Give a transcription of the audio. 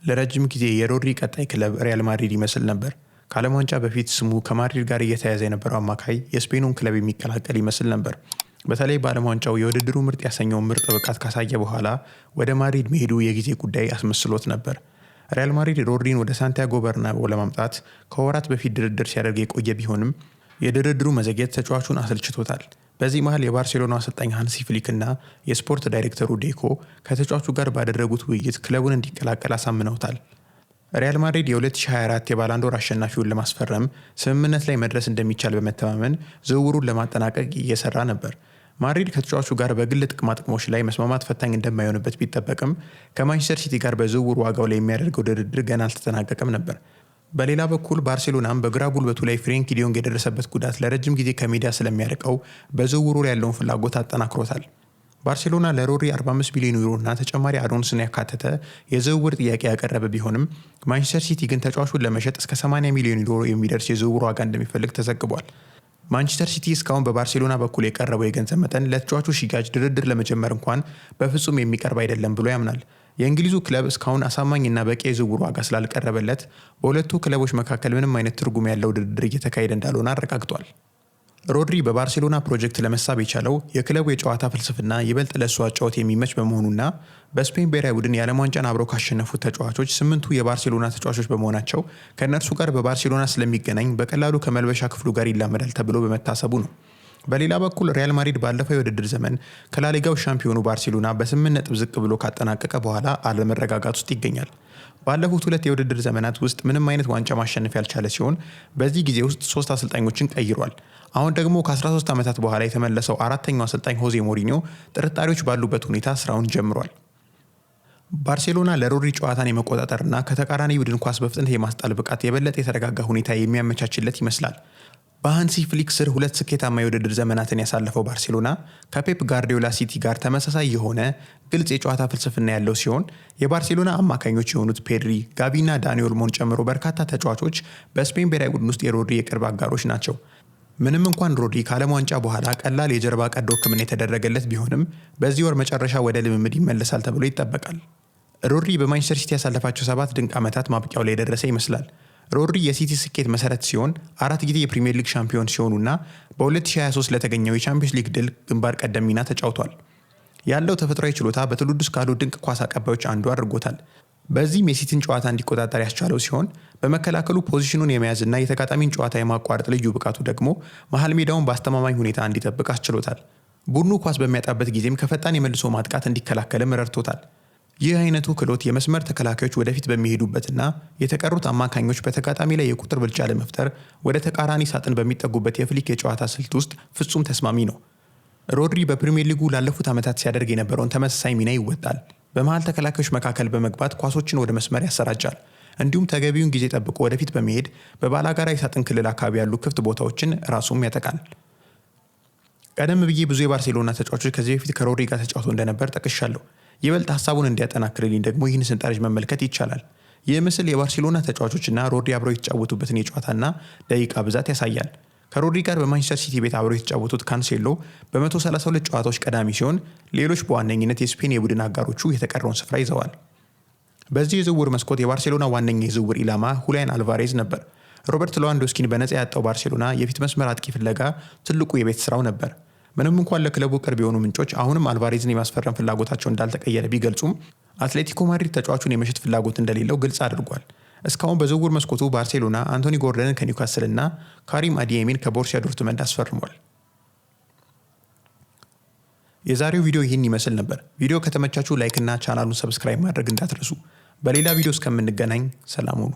ለረጅም ጊዜ የሮድሪ ቀጣይ ክለብ ሪያል ማድሪድ ይመስል ነበር። ከዓለም ዋንጫ በፊት ስሙ ከማድሪድ ጋር እየተያያዘ የነበረው አማካይ የስፔኑን ክለብ የሚቀላቀል ይመስል ነበር። በተለይ በዓለም ዋንጫው የውድድሩ ምርጥ ያሰኘውን ምርጥ ብቃት ካሳየ በኋላ ወደ ማድሪድ መሄዱ የጊዜ ጉዳይ አስመስሎት ነበር። ሪያል ማድሪድ ሮድሪን ወደ ሳንቲያጎ በርናቦ ለማምጣት ከወራት በፊት ድርድር ሲያደርግ የቆየ ቢሆንም የድርድሩ መዘግየት ተጫዋቹን አሰልችቶታል። በዚህ መሃል የባርሴሎና አሰልጣኝ ሃንሲ ፍሊክ እና የስፖርት ዳይሬክተሩ ዴኮ ከተጫዋቹ ጋር ባደረጉት ውይይት ክለቡን እንዲቀላቀል አሳምነውታል። ሪያል ማድሪድ የ2024 የባላንዶር አሸናፊውን ለማስፈረም ስምምነት ላይ መድረስ እንደሚቻል በመተማመን ዝውውሩን ለማጠናቀቅ እየሰራ ነበር። ማድሪድ ከተጫዋቹ ጋር በግል ጥቅማጥቅሞች ላይ መስማማት ፈታኝ እንደማይሆንበት ቢጠበቅም ከማንቸስተር ሲቲ ጋር በዝውውር ዋጋው ላይ የሚያደርገው ድርድር ገና አልተጠናቀቀም ነበር። በሌላ በኩል ባርሴሎናም በግራ ጉልበቱ ላይ ፍሬንኪ ዲዮንግ የደረሰበት ጉዳት ለረጅም ጊዜ ከሜዳ ስለሚያርቀው በዝውውሩ ላይ ያለውን ፍላጎት አጠናክሮታል። ባርሴሎና ለሮድሪ 45 ሚሊዮን ዩሮ እና ተጨማሪ አዶንስን ያካተተ የዝውውር ጥያቄ ያቀረበ ቢሆንም ማንቸስተር ሲቲ ግን ተጫዋቹን ለመሸጥ እስከ 80 ሚሊዮን ዩሮ የሚደርስ የዝውውር ዋጋ እንደሚፈልግ ተዘግቧል። ማንቸስተር ሲቲ እስካሁን በባርሴሎና በኩል የቀረበው የገንዘብ መጠን ለተጫዋቹ ሽያጭ ድርድር ለመጀመር እንኳን በፍጹም የሚቀርብ አይደለም ብሎ ያምናል። የእንግሊዙ ክለብ እስካሁን አሳማኝና በቂ የዝውውር ዋጋ ስላልቀረበለት በሁለቱ ክለቦች መካከል ምንም አይነት ትርጉም ያለው ድርድር እየተካሄደ እንዳልሆነ አረጋግጧል። ሮድሪ በባርሴሎና ፕሮጀክት ለመሳብ የቻለው የክለቡ የጨዋታ ፍልስፍና ይበልጥ ለእሱ አጫወት የሚመች በመሆኑና በስፔን ብሔራዊ ቡድን የዓለም ዋንጫን አብረው ካሸነፉት ተጫዋቾች 8ቱ የባርሴሎና ተጫዋቾች በመሆናቸው ከእነርሱ ጋር በባርሴሎና ስለሚገናኝ በቀላሉ ከመልበሻ ክፍሉ ጋር ይላመዳል ተብሎ በመታሰቡ ነው። በሌላ በኩል ሪያል ማድሪድ ባለፈው የውድድር ዘመን ከላሊጋው ሻምፒዮኑ ባርሴሎና በ8 ነጥብ ዝቅ ብሎ ካጠናቀቀ በኋላ አለመረጋጋት ውስጥ ይገኛል። ባለፉት 2 የውድድር ዘመናት ውስጥ ምንም አይነት ዋንጫ ማሸነፍ ያልቻለ ሲሆን በዚህ ጊዜ ውስጥ 3 አሰልጣኞችን ቀይሯል። አሁን ደግሞ ከ13 ዓመታት በኋላ የተመለሰው አራተኛው አሰልጣኝ ሆዜ ሞሪኒዮ ጥርጣሬዎች ባሉበት ሁኔታ ስራውን ጀምሯል። ባርሴሎና ለሮድሪ ጨዋታን የመቆጣጠርና ከተቃራኒ ቡድን ኳስ በፍጥነት የማስጣል ብቃት የበለጠ የተረጋጋ ሁኔታ የሚያመቻችለት ይመስላል። በሃንሲ ፍሊክ ስር 2 ስኬታማ የውድድር ዘመናትን ያሳለፈው ባርሴሎና ከፔፕ ጋርዲዮላ ሲቲ ጋር ተመሳሳይ የሆነ ግልጽ የጨዋታ ፍልስፍና ያለው ሲሆን የባርሴሎና አማካኞች የሆኑት ፔድሪ፣ ጋቪና ዳኒ ኦልሞን ጨምሮ በርካታ ተጫዋቾች በስፔን ብሔራዊ ቡድን ውስጥ የሮድሪ የቅርብ አጋሮች ናቸው። ምንም እንኳን ሮድሪ ከዓለም ዋንጫ በኋላ ቀላል የጀርባ ቀዶ ሕክምና የተደረገለት ቢሆንም በዚህ ወር መጨረሻ ወደ ልምምድ ይመለሳል ተብሎ ይጠበቃል። ሮድሪ በማንቸስተር ሲቲ ያሳለፋቸው 7 ድንቅ ዓመታት ማብቂያው ላይ የደረሰ ይመስላል። ሮድሪ የሲቲ ስኬት መሰረት ሲሆን 4 ጊዜ የፕሪሚየር ሊግ ሻምፒዮን ሲሆኑና በ2023 ለተገኘው የቻምፒየንስ ሊግ ድል ግንባር ቀደም ሚና ተጫውቷል። ያለው ተፈጥሯዊ ችሎታ በትውልድ ውስጥ ካሉ ድንቅ ኳስ አቀባዮች አንዱ አድርጎታል። በዚህም የሲቲን ጨዋታ እንዲቆጣጠር ያስቻለው ሲሆን በመከላከሉ ፖዚሽኑን የመያዝና የተጋጣሚን ጨዋታ የማቋረጥ ልዩ ብቃቱ ደግሞ መሃል ሜዳውን በአስተማማኝ ሁኔታ እንዲጠብቅ አስችሎታል። ቡድኑ ኳስ በሚያጣበት ጊዜም ከፈጣን የመልሶ ማጥቃት እንዲከላከልም ረድቶታል። ይህ አይነቱ ክሎት የመስመር ተከላካዮች ወደፊት በሚሄዱበትና የተቀሩት አማካኞች በተጋጣሚ ላይ የቁጥር ብልጫ ለመፍጠር ወደ ተቃራኒ ሳጥን በሚጠጉበት የፍሊክ የጨዋታ ስልት ውስጥ ፍጹም ተስማሚ ነው። ሮድሪ በፕሪሚየር ሊጉ ላለፉት ዓመታት ሲያደርግ የነበረውን ተመሳሳይ ሚና ይወጣል። በመሃል ተከላካዮች መካከል በመግባት ኳሶችን ወደ መስመር ያሰራጫል። እንዲሁም ተገቢውን ጊዜ ጠብቆ ወደፊት በመሄድ በባላጋራ የሳጥን ክልል አካባቢ ያሉ ክፍት ቦታዎችን ራሱም ያጠቃል። ቀደም ብዬ ብዙ የባርሴሎና ተጫዋቾች ከዚህ በፊት ከሮድሪ ጋር ተጫውቶ እንደነበር ጠቅሻለሁ። ይበልጥ ሐሳቡን እንዲያጠናክርልኝ ደግሞ ይህን ሰንጠረዥ መመልከት ይቻላል። ይህ ምስል የባርሴሎና ተጫዋቾችና ሮድሪ አብረው የተጫወቱበትን የጨዋታና ደቂቃ ብዛት ያሳያል። ከሮድሪ ጋር በማንቸስተር ሲቲ ቤት አብረው የተጫወቱት ካንሴሎ በ132 ጨዋታዎች ቀዳሚ ሲሆን ሌሎች በዋነኝነት የስፔን የቡድን አጋሮቹ የተቀረውን ስፍራ ይዘዋል። በዚህ የዝውውር መስኮት የባርሴሎና ዋነኛ የዝውውር ኢላማ ሁሊያን አልቫሬዝ ነበር። ሮበርት ሌዋንዶስኪን በነፃ ያጣው ባርሴሎና የፊት መስመር አጥቂ ፍለጋ ትልቁ የቤት ስራው ነበር። ምንም እንኳን ለክለቡ ቅርብ የሆኑ ምንጮች አሁንም አልቫሬዝን የማስፈረም ፍላጎታቸው እንዳልተቀየረ ቢገልጹም አትሌቲኮ ማድሪድ ተጫዋቹን የመሸጥ ፍላጎት እንደሌለው ግልጽ አድርጓል። እስካሁን በዝውውር መስኮቱ ባርሴሎና አንቶኒ ጎርደንን ከኒውካስል እና ካሪም አዲየሚን ከቦሩሲያ ዶርትመንድ አስፈርሟል። የዛሬው ቪዲዮ ይህን ይመስል ነበር። ቪዲዮ ከተመቻችሁ ላይክ እና ቻናሉን ሰብስክራይብ ማድረግ እንዳትረሱ። በሌላ ቪዲዮ እስከምንገናኝ ሰላም ሁኑ።